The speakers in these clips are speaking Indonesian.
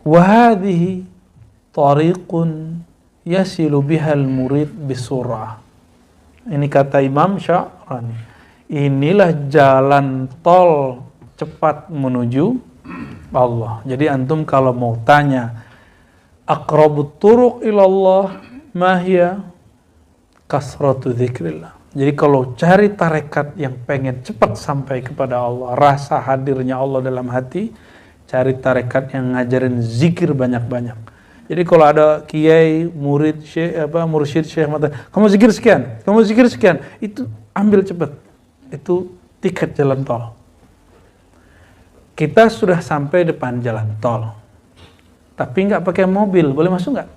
wa hadhihi tariqun yasilu bihal murid bisur'ah. Ini kata Imam Sya'rani. Inilah jalan tol cepat menuju Allah. Jadi antum kalau mau tanya aqrabut turuq ilallah mahya kasratu dzikrillah. Jadi kalau cari tarekat yang pengen cepat sampai kepada Allah, rasa hadirnya Allah dalam hati, cari tarekat yang ngajarin zikir banyak-banyak. Jadi kalau ada kiai, murid, mursyid, syekh, kamu zikir sekian, itu ambil cepat. Itu tiket jalan tol. Kita sudah sampai depan jalan tol, tapi nggak pakai mobil, boleh masuk nggak?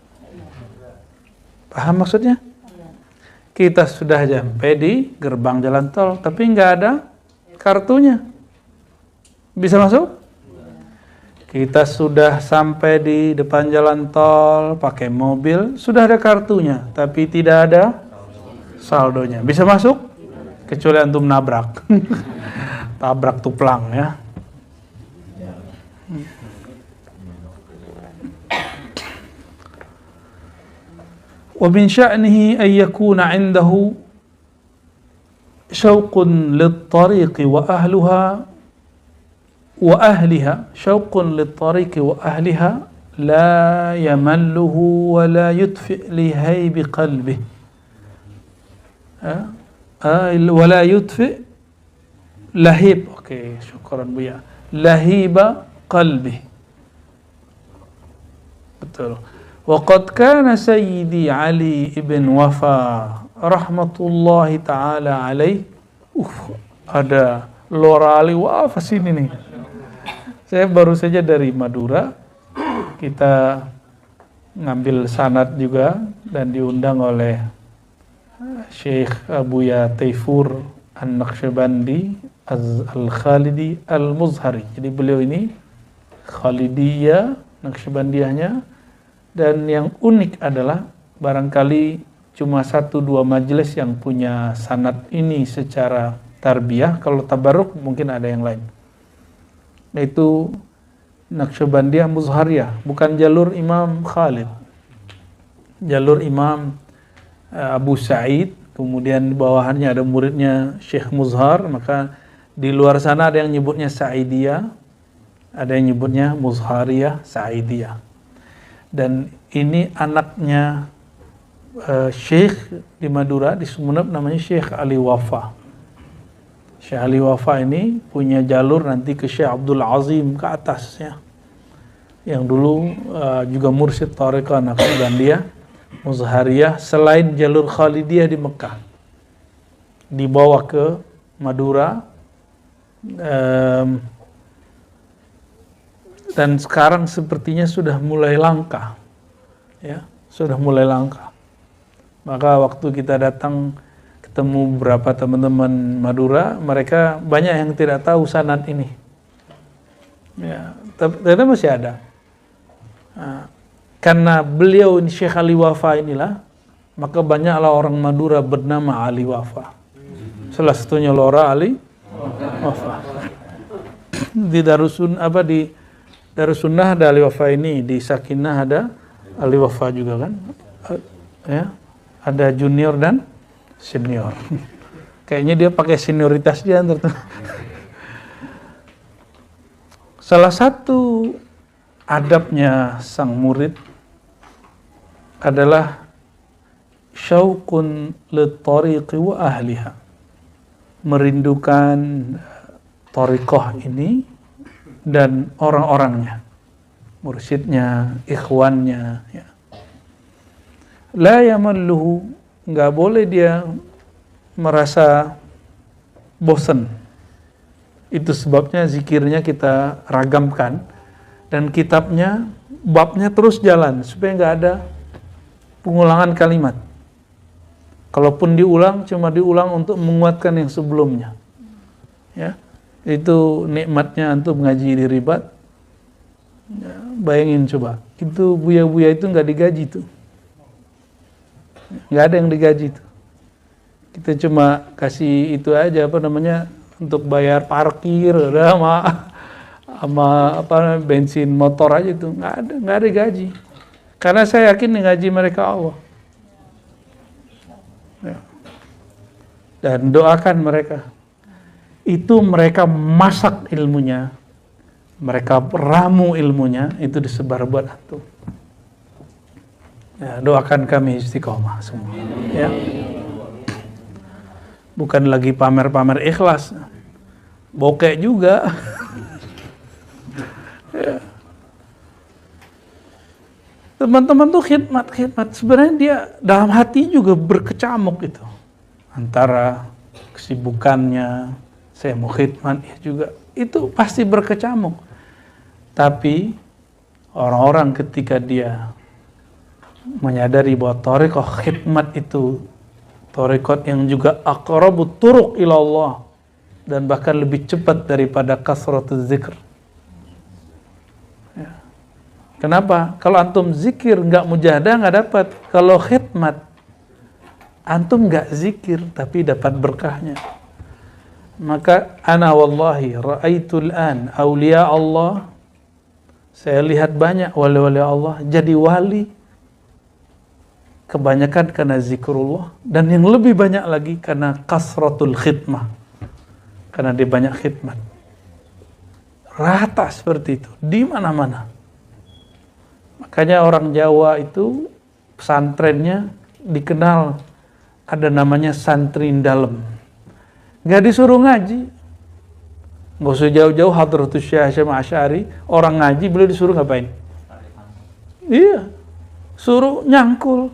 Paham maksudnya? Kita sudah sampai di gerbang jalan tol, tapi nggak ada kartunya. Bisa masuk? Kita sudah sampai di depan jalan tol, pakai mobil, sudah ada kartunya, tapi tidak ada saldonya. Bisa masuk? Kecuali antum nabrak. Tabrak tuplang ya. Wa min sya'nihi an yakuna 'indahu syauqun lit-tariqi wa ahliha syauqun lit-tariqi wa ahliha la yamalluhu wa la yutfi li haybi qalbihi wa la yutfi lahib. Oke, syukran Buya. Lahiba qalbihi. Betul. Waqad kana Sayyidi Ali ibn Wafa rahmatullahi ta'ala alaih. Ada Lora Ali Wafa sini nih. Saya baru saja dari Madura. Kita ngambil sanad juga dan diundang oleh Syekh Abuya Taifur An-Naqsyabandi Al-Khalidi Al-Muzhari. Jadi beliau ini Khalidiyah, Naqsyabandiyahnya. Dan yang unik adalah barangkali cuma 1-2 majelis yang punya sanad ini secara tarbiyah. Kalau tabarruk mungkin ada yang lain. Yaitu Naqsyabandiyah Muzhariyah, bukan jalur Imam Khalid. Jalur Imam Abu Sa'id, kemudian di bawahannya ada muridnya Syekh Muzhar, maka di luar sana ada yang nyebutnya Sa'idiyah, ada yang nyebutnya Muzhariyah, Sa'idiyah. Dan ini anaknya Syekh di Madura, di Sumeneb, namanya Syekh Ali Wafa. Syekh Ali Wafa ini punya jalur nanti ke Syekh Abdul Azim ke atas ya. Yang dulu juga mursyid Tariqah Naqsyabandiyah Muzhariyah, selain jalur Khalidiyah di Mekah. Dibawa ke Madura. Dan sekarang sepertinya sudah mulai langka. Ya, sudah mulai langka. Maka waktu kita datang ketemu beberapa teman-teman Madura, mereka banyak yang tidak tahu sanad ini. Ya, ternyata masih ada. Nah, karena beliau ini Syekh Ali Wafa inilah, maka banyaklah orang Madura bernama Ali Wafa. Salah satunya Lora Ali Wafa. Di Darussunnah ada Ali Wafa ini, di Sakinah ada Ali Wafa juga kan. Ya. Ada junior dan senior. Kayaknya dia pakai senioritas dia tertentu. Salah satu adabnya sang murid adalah syauqun lit-tariqi wa ahliha. Merindukan thariqah ini dan orang-orangnya, mursyidnya, ikhwannya ya. La yamalluhu, enggak boleh dia merasa bosan. Itu sebabnya zikirnya kita ragamkan dan kitabnya, babnya terus jalan supaya enggak ada pengulangan kalimat. Kalaupun diulang, cuma diulang untuk menguatkan yang sebelumnya. Ya, itu nikmatnya antum ngaji di Ribat. Ya, bayangin coba, itu buya-buya itu nggak digaji tuh, nggak ada yang digaji tuh. Kita cuma kasih itu aja untuk bayar parkir, udah sama bensin motor aja tuh nggak ada gaji. Karena saya yakin gaji mereka Allah. Ya. Dan doakan mereka. Itu mereka masak ilmunya, mereka ramu ilmunya, itu disebar buat antum. Ya, doakan kami istiqomah semua. Ya. Bukan lagi pamer-pamer ikhlas, bokek juga. Ya. Teman-teman tuh khidmat. Sebenarnya dia dalam hati juga berkecamuk itu. Antara kesibukannya, saya mau khidmat ya juga, itu pasti berkecamuk. Tapi orang-orang ketika dia menyadari bahwa thariqah khidmat itu thariqat yang juga aqrabut turuq ila Allah, dan bahkan lebih cepat daripada kasratuz zikr. Ya. Kenapa? Kalau antum zikir nggak mujahadah nggak dapat. Kalau khidmat antum nggak zikir tapi dapat berkahnya. Maka ana wallahi ra'aitul an awliya Allah, saya lihat banyak wali-wali Allah jadi wali kebanyakan karena zikrullah, dan yang lebih banyak lagi karena kasratul khidmah, karena dia banyak khidmat. Rata seperti itu di mana-mana. Makanya orang Jawa itu pesantrennya dikenal ada namanya santri dalem. Nggak disuruh ngaji, nggak usah jauh-jauh Hadratus Syekh Hasyim Asy'ari, orang ngaji beliau disuruh ngapain? Iya, suruh nyangkul,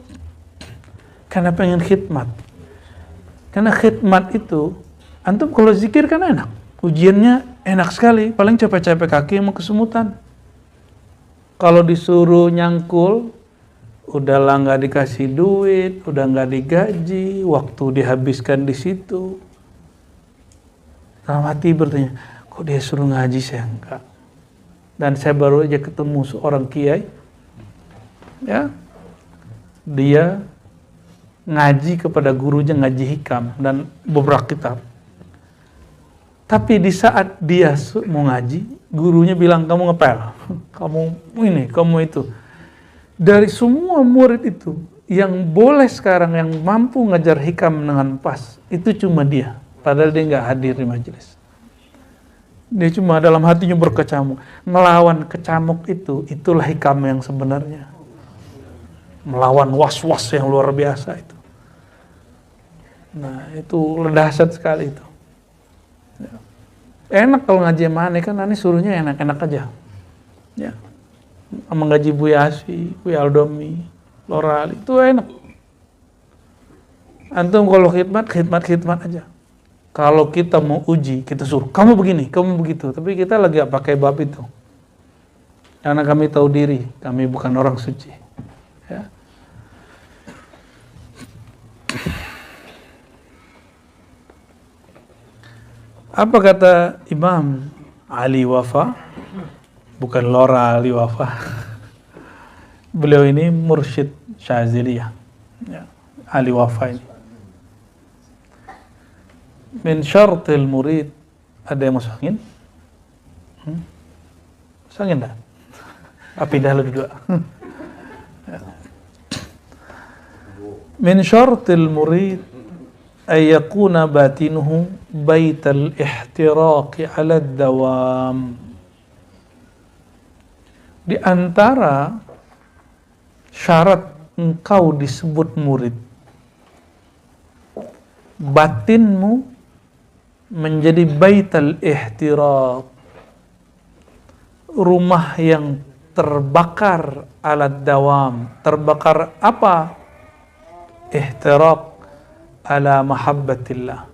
karena pengen khidmat. Karena khidmat itu, antum kalau zikir kan enak, ujiannya enak sekali, paling capek-capek kaki mau kesemutan. Kalau disuruh nyangkul, udahlah nggak dikasih duit, udah nggak digaji, waktu dihabiskan di situ. Dalam hati bertanya, kok dia suruh ngaji, saya enggak. Dan saya baru aja ketemu seorang kiai, ya, dia ngaji kepada gurunya, ngaji hikam dan beberapa kitab. Tapi di saat dia mau ngaji, gurunya bilang, kamu ngepel, kamu ini, kamu itu. Dari semua murid itu, yang boleh sekarang, yang mampu ngajar hikam dengan pas, itu cuma dia. Padahal dia nggak hadir di majelis. Dia cuma dalam hatinya berkecamuk. Melawan kecamuk itu, itulah hikam yang sebenarnya. Melawan was-was yang luar biasa itu. Nah, itu dahsyat sekali itu. Enak kalau ngaji mana kan, nanti suruhnya enak-enak aja. Ya. Menggaji Buya Asfi, Buya Aldomi, Lorali, itu enak. Antum kalau khidmat aja. Kalau kita mau uji, kita suruh, kamu begini, kamu begitu. Tapi kita lagi gak pakai bab itu. Karena kami tahu diri, kami bukan orang suci. Ya. Apa kata Imam Ali Wafa? Bukan Lora Ali Wafa. Beliau ini mursyid Syaziliyah. Ya. Ali Wafa ini. Min syartil murid, ada yang masuk angin? Masuk angin dah? Pindah lu dua. Min syartil murid ay yakuna batinuhu baital ihtiraqi ala dawam. Di antara syarat engkau disebut murid, batinmu menjadi baital ihtiraq, rumah yang terbakar ala dawam. Terbakar apa? Ihtiraq ala mahabbatillah.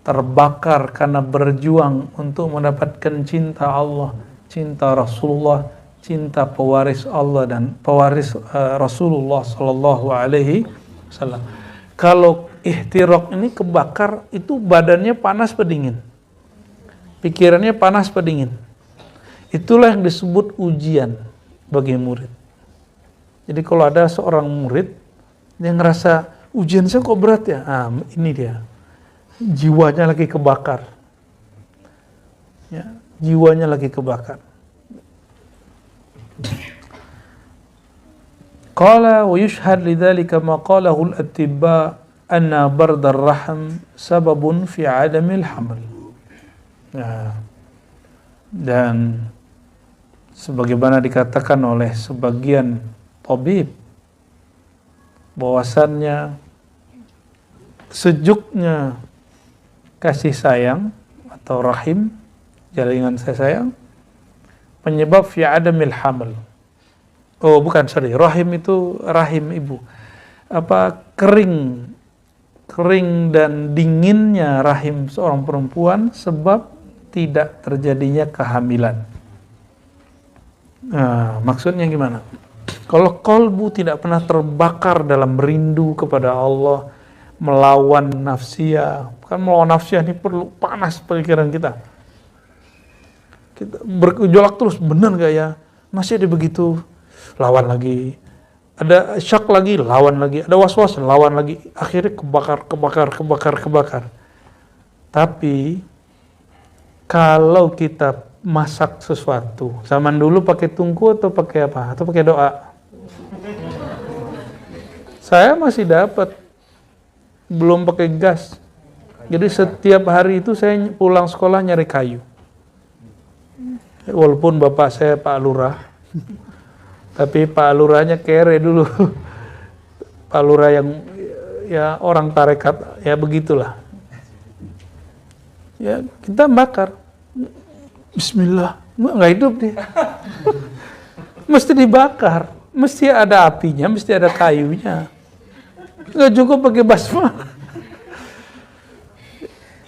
Terbakar karena berjuang untuk mendapatkan cinta Allah, cinta Rasulullah, cinta pewaris Allah dan pewaris Rasulullah sallallahu alaihi wasallam. Kalau ihtiraq ini kebakar, itu badannya panas pedingin, pikirannya panas pedingin. Itulah yang disebut ujian bagi murid. Jadi kalau ada seorang murid yang ngerasa ujian saya kok berat ya, ini dia, jiwanya lagi kebakar. Ya, jiwanya lagi kebakar. Qala wa yushhad lidzalika ma qalahu al-atibba anna bardar rahim sababun fi adamil haml. Nah, dan sebagaimana dikatakan oleh sebagian tabib bahwasannya sejuknya kasih sayang atau rahim, jaringan saya sayang, penyebab fi adamil haml. Oh bukan, sorry, rahim itu rahim ibu. Kering dan dinginnya rahim seorang perempuan sebab tidak terjadinya kehamilan. Nah, maksudnya gimana? Kalau kolbu tidak pernah terbakar dalam rindu kepada Allah, melawan nafsiyah, kan melawan nafsiyah ini perlu panas pikiran kita. Kita bergejolak terus, benar gak ya? Masih ada begitu, lawan lagi. Ada syak lagi, lawan lagi. Ada was-was, lawan lagi. Akhirnya kebakar. Tapi kalau kita masak sesuatu, zaman dulu pakai tungku atau pakai apa? Atau pakai doa? Saya masih dapat, belum pakai gas. Jadi setiap hari itu saya pulang sekolah nyari kayu. Walaupun bapak saya Pak Lurah, tapi Pak Lurahnya kere dulu. Pak Lurah yang ya orang tarekat, ya begitulah. Ya kita bakar. Bismillah, nggak hidup dia. Mesti dibakar, mesti ada apinya, mesti ada kayunya. Nggak cukup pakai basma.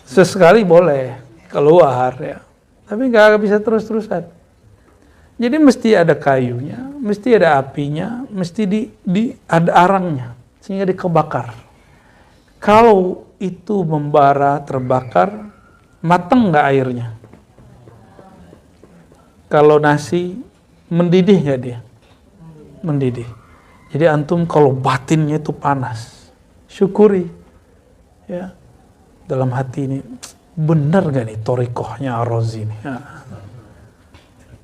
Sesekali boleh keluar ya, tapi nggak bisa terus-terusan. Jadi mesti ada kayunya, mesti ada apinya, mesti ada arangnya sehingga dikebakar. Kalau itu membara, terbakar, mateng nggak airnya? Kalau nasi mendidih nggak dia? Mendidih. Jadi antum kalau batinnya itu panas, syukuri ya dalam hati ini, benar gak nih torikohnya Ar-Razi ini? Ya.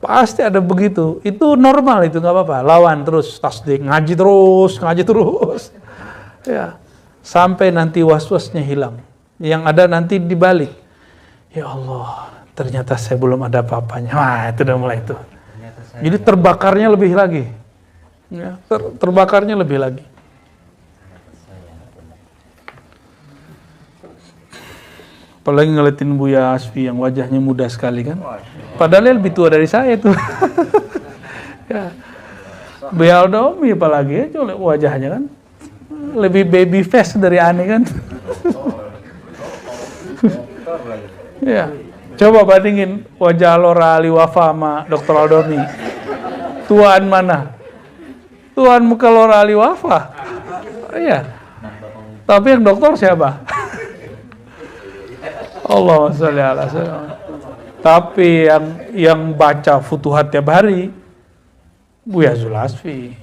Pasti ada begitu. Itu normal, itu nggak apa-apa. Lawan terus, tasdik, ngaji terus. Ya, sampai nanti was-wasnya hilang. Yang ada nanti dibalik. Ya Allah, ternyata saya belum ada apa-apanya. Wah, itu udah mulai itu. Jadi terbakarnya lebih lagi. Ya, terbakarnya lebih lagi. Apalagi ngeliatin Buya Asfi yang wajahnya muda sekali kan. Padahal dia lebih tua dari saya tuh. Ya. Buya Aldomi apalagi ya, coba wajahnya kan. Lebih baby face dari Ani kan. Ya. Coba bandingin wajah Lora Ali Wafa sama Dr. Aldomi. Tuan mana? Tuan muka Lora Ali Wafa. Iya. Tapi yang dokter siapa? Allahumma sholli ala sayyidina. Tapi yang baca Futuhat tiap hari Buya Zulasfi.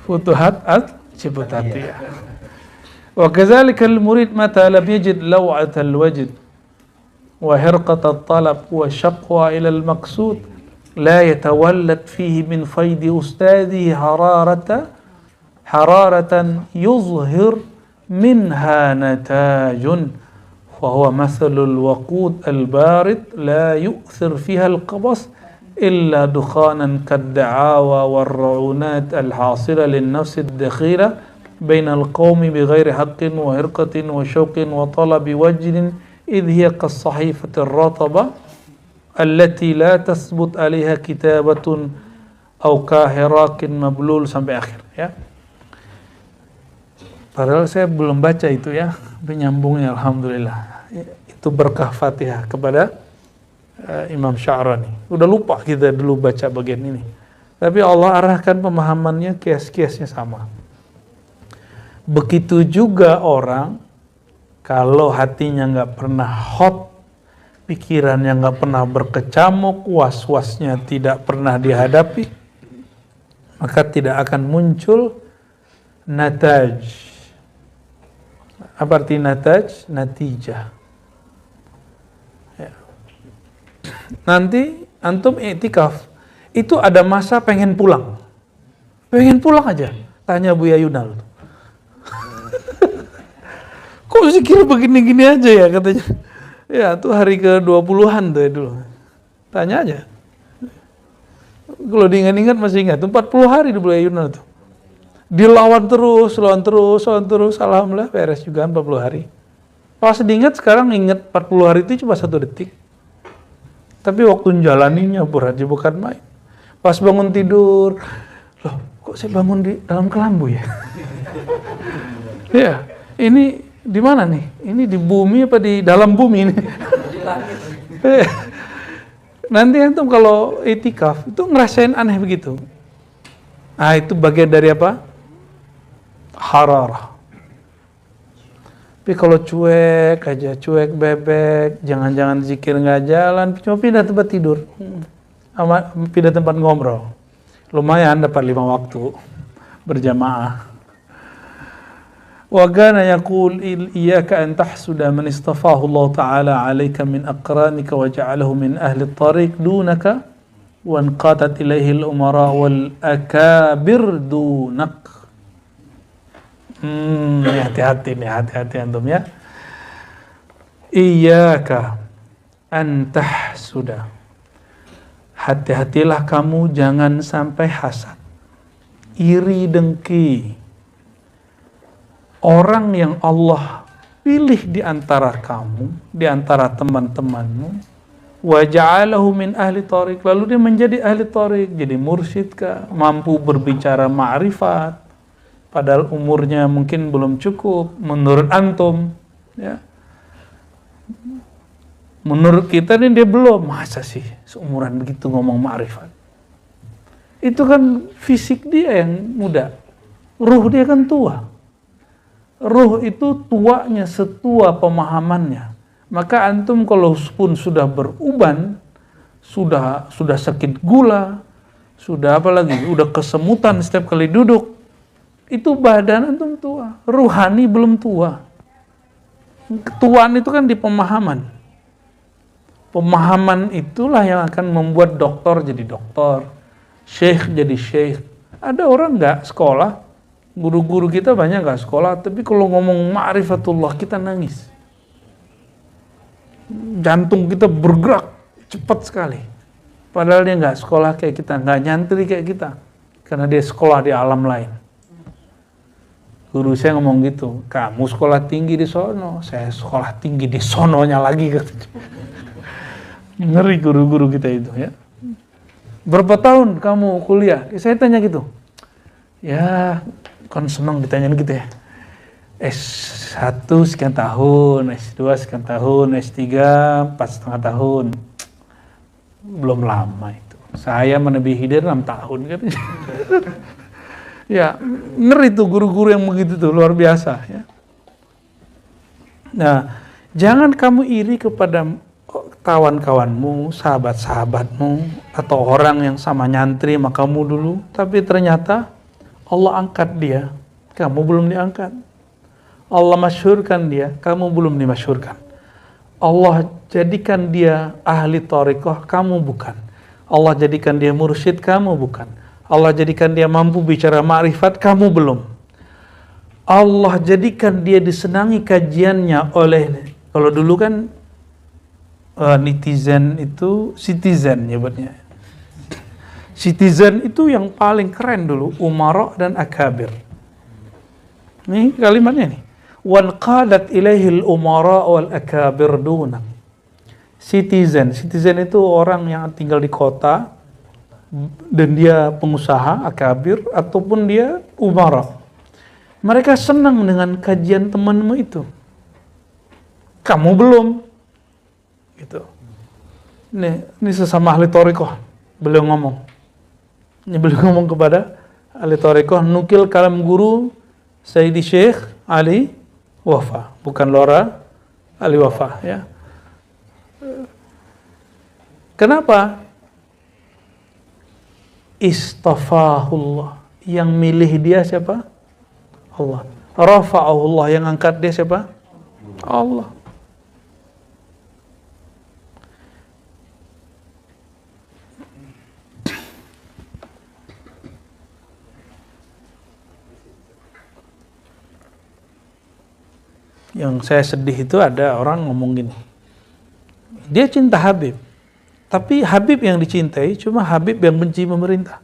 Futuhat al-Ciputatiyah. Wa kadzalika al-murid mata lam yajid law'at al-wajd wa hirqat al-talab wa shaqwa ila al-maqsud la yatawallad fihi min faydi ustadihi hararatan yuzhir منها نتاج فهو مثل الوقود البارد لا يؤثر فيها القبس إلا دخانا كالدعاوى والرعونات الحاصلة للنفس الدخيلة بين القوم بغير حق وهرقة وشوق وطلب وجد إذ هي كالصحيفة الرطبة التي لا تثبت عليها كتابة أو كاهراك مبلول sampai akhir ya. Padahal saya belum baca itu ya, penyambungnya alhamdulillah. Itu berkah Fatihah kepada Imam Sya'rani. Udah lupa kita dulu baca bagian ini. Tapi Allah arahkan pemahamannya, kias-kiasnya sama. Begitu juga orang kalau hatinya nggak pernah hot, pikirannya nggak pernah berkecamuk, was-wasnya tidak pernah dihadapi, maka tidak akan muncul nataj. Apa arti nataj? Natijah. Ya. nanti antum i'tikaf, itu ada masa pengen pulang aja. Tanya Buya Yunal. Kok zikir begini-gini aja ya katanya. Ya, tuh hari ke-20-an tuh ya dulu. Tanya aja. Kalau diingat-ingat masih ingat, 40 hari di Buya Yunal tuh. Dilawan terus, alhamdulillah beres juga 40 hari. Pas diingat sekarang ingat 40 hari itu cuma 1 detik. Tapi waktu menjalaninya berat, bukan main. Pas bangun tidur, loh kok saya bangun di dalam kelambu ya? Ya, ini di mana nih? Ini di bumi apa di dalam bumi ini? Nanti antum kalau i'tikaf itu ngerasain aneh begitu. Nah, itu bagian dari apa? Hararah. Tapi kalau cuek aja, cuek bebek, jangan-jangan zikir nggak jalan, cuma pindah tempat tidur, sama pindah tempat ngobrol, lumayan dapat 5 waktu berjamaah. Wa kana yaqul iyyaka an tahsuda man istafahu Allah Ta'ala 'alaika min aqranika wa ja'alahu min ahli at-tariq dunaka wa anqatat ilaihi al-umara wal akabir dunak. Hati-hati antum ya. Iyyaka an tahsuda. Hati-hatilah kamu jangan sampai hasad, iri dengki orang yang Allah pilih di antara kamu, di antara teman-temanmu, wa ja'alahu min ahli tariq, lalu dia menjadi ahli tariq, jadi mursyid kah, mampu berbicara ma'rifat, padahal umurnya mungkin belum cukup menurut antum, ya. Menurut kita nih dia belum, masa sih seumuran begitu ngomong ma'rifat. Itu kan fisik dia yang muda, ruh dia kan tua. Ruh itu tuanya setua pemahamannya. Maka antum kalau pun sudah beruban, sudah sakit gula, sudah apa lagi, udah kesemutan setiap kali duduk, itu badan antum tua, ruhani belum tua. Ketuaan itu kan di pemahaman. Pemahaman itulah yang akan membuat doktor jadi doktor, syekh jadi syekh. Ada orang nggak sekolah, guru-guru kita banyak nggak sekolah, tapi kalau ngomong ma'rifatullah kita nangis. Jantung kita bergerak cepat sekali. Padahal dia nggak sekolah kayak kita, nggak nyantri kayak kita, karena dia sekolah di alam lain. Guru saya ngomong gitu, kamu sekolah tinggi di sono, saya sekolah tinggi di sononya lagi. Ngeri guru-guru kita itu ya. Berapa tahun kamu kuliah? Saya tanya gitu. Ya, kan senang ditanyain gitu ya. S1 sekian tahun, S2 sekian tahun, S3 4,5 tahun. Belum lama itu. Saya menebihi dia 6 tahun kan. Ya, ngeri tuh guru-guru yang begitu tuh, luar biasa ya. Nah, jangan kamu iri kepada kawan-kawanmu, sahabat-sahabatmu, atau orang yang sama nyantri sama kamu dulu, tapi ternyata Allah angkat dia, kamu belum diangkat. Allah masyhurkan dia, kamu belum dimasyhurkan. Allah jadikan dia ahli thariqah, kamu bukan. Allah jadikan dia mursyid, kamu bukan. Allah jadikan dia mampu bicara ma'rifat, kamu belum. Allah jadikan dia disenangi kajiannya oleh, kalau dulu kan netizen itu citizen nyebutnya. Citizen itu yang paling keren dulu, umara dan akabir. Nih kalimatnya nih. Wan qadat ilaihil umara wal akabir dunak. Citizen itu orang yang tinggal di kota dan dia pengusaha, akabir, ataupun dia umara. Mereka senang dengan kajian temanmu itu. Kamu belum. Gitu. Ini sesama ahli thariqah. Beliau ngomong. Ini beliau ngomong kepada ahli thariqah, nukil kalam guru Sayyidi Syekh Ali Wafa, bukan Lora Ali Wafa ya. Kenapa? Istafahullah, yang milih dia siapa? Allah. Rafa'ahullah, yang angkat dia siapa? Allah. Yang saya sedih itu ada orang ngomong gini, dia cinta Habib, tapi Habib yang dicintai cuma Habib yang benci pemerintah.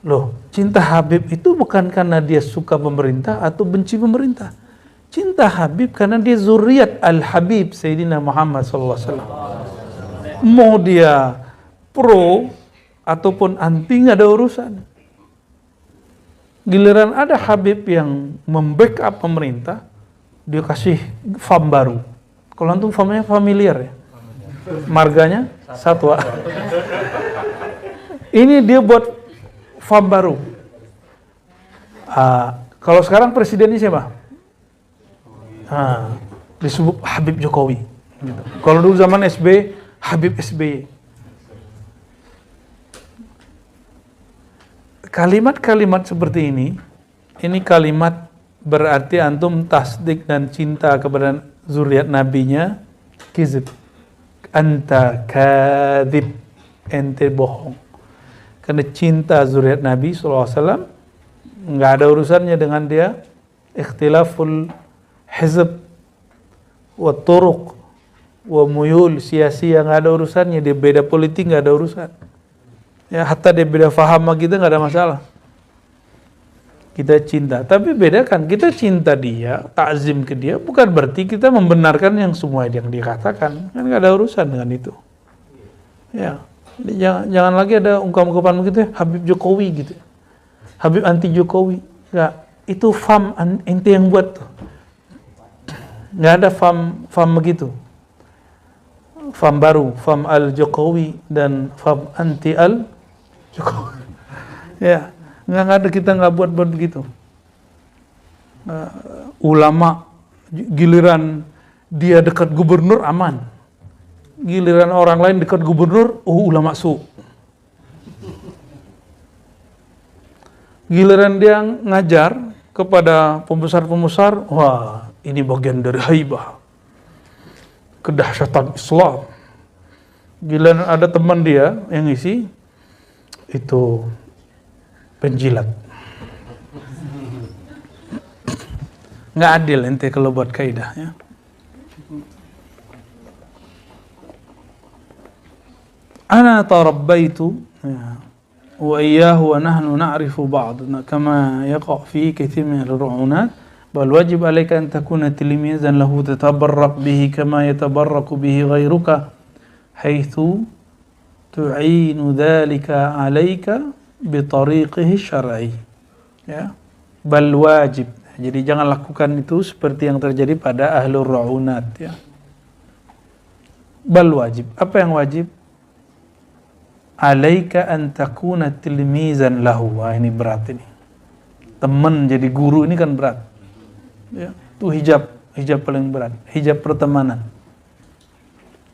Loh, cinta Habib itu bukan karena dia suka pemerintah atau benci pemerintah. Cinta Habib karena dia zuriat Al-Habib Sayyidina Muhammad SAW. Mau dia pro ataupun anti, nggak ada urusan. Giliran ada Habib yang membackup pemerintah, dia kasih farm baru. Kalau antum farmnya familiar ya, marganya Satwa. Ini dia buat farm baru. Kalau sekarang presidennya siapa? Disebut Habib Jokowi. Gitu. Kalau dulu zaman SBY, Habib SBY. Kalimat-kalimat seperti ini kalimat berarti antum tasdik dan cinta kepada zuriat nabinya kizib. Anta kadzib, ente bohong. Karena cinta zuriat Nabi SAW nggak ada urusannya dengan dia ikhtilaful hizb wa turuq wa muyul, sia-sia, nggak ada urusannya. Dia beda politik, nggak ada urusan ya, hatta dia beda faham sama kita nggak ada masalah. Kita cinta, tapi bedakan kita cinta dia, takzim ke dia, bukan berarti kita membenarkan yang semua yang dia katakan, kan nggak ada urusan dengan itu ya. Jangan lagi ada ungkapan-ungkapan begitu ya, Habib Jokowi gitu, Habib anti Jokowi. Nggak, itu fam ente yang buat tuh. Nggak ada fam begitu, fam baru, fam al Jokowi dan fam anti al Jokowi ya. Nggak ada, kita nggak buat begitu. Ulama giliran dia dekat gubernur aman, giliran orang lain dekat gubernur, ulama su. Giliran dia ngajar kepada pembesar-pembesar, wah ini bagian dari haibah, kedahsyatan Islam. Giliran ada teman dia yang isi, itu penjilat. Nggak adil ente kalau buat kaidah ya. Ana tarabbaitu wa iyyahu wa nahnu na'rifu ba'dana kama yaqa fi kathir min al-ru'unat bal wajib alayka an takuna tilmizan lahu tatabarrak bihi kama yatabarraku bihi ghayruka haitsu tu'inu dhalika alayka bitariqihi syar'i ya, bal wajib. Jadi jangan lakukan itu seperti yang terjadi pada ahlur ru'unat ya. Bal wajib, apa yang wajib? Alaika an takuna tilmizan lahu. Wah, ini berat ini. Teman jadi guru ini kan berat ya. Itu hijab paling berat, hijab pertemanan.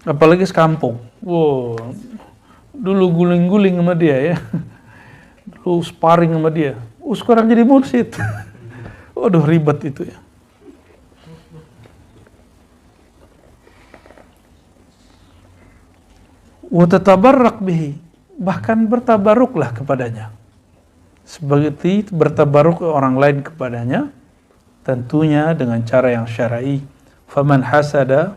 Apalagi sekampung. Wow, dulu guling-guling sama dia ya. Dulu sparring sama dia. Sekarang jadi mursyid. Waduh, ribet itu ya. Wa tatabarrak bihi, bahkan bertabaruklah kepadanya. Seperti bertabaruk orang lain kepadanya, tentunya dengan cara yang syar'i. Faman hasada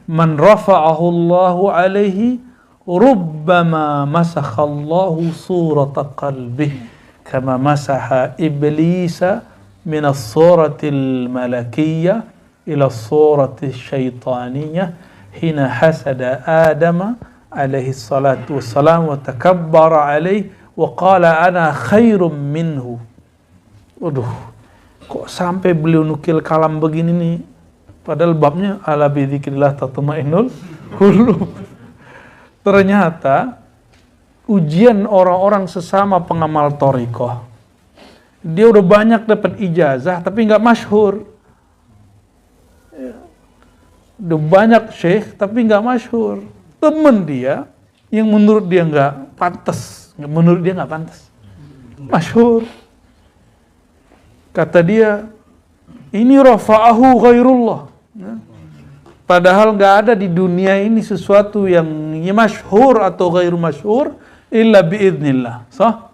man rafa'ahu Allahu alaihi rubbama masakhallahu surata qalbih kama masaha iblisa min as-suratil malakiyyah ila as-suratil syaitaniyah hina hasada Adam alaihi salatu wassalam wa takabbara alaihi wa qala ana khairum minhu. Waduh, kok sampai beliau nukil kalam begini nih, padahal babnya ala bi dzikrillah tatma'innul qulub. Ternyata ujian orang-orang sesama pengamal thariqah, dia udah banyak dapat ijazah tapi nggak masyhur. Udah banyak syekh tapi nggak masyhur. Temen dia yang menurut dia nggak pantas, masyhur. Kata dia, ini rafa'ahu ghairullah. Padahal nggak ada di dunia ini sesuatu yang masyhur atau ghairu masyhur illa biidznillah. Sah?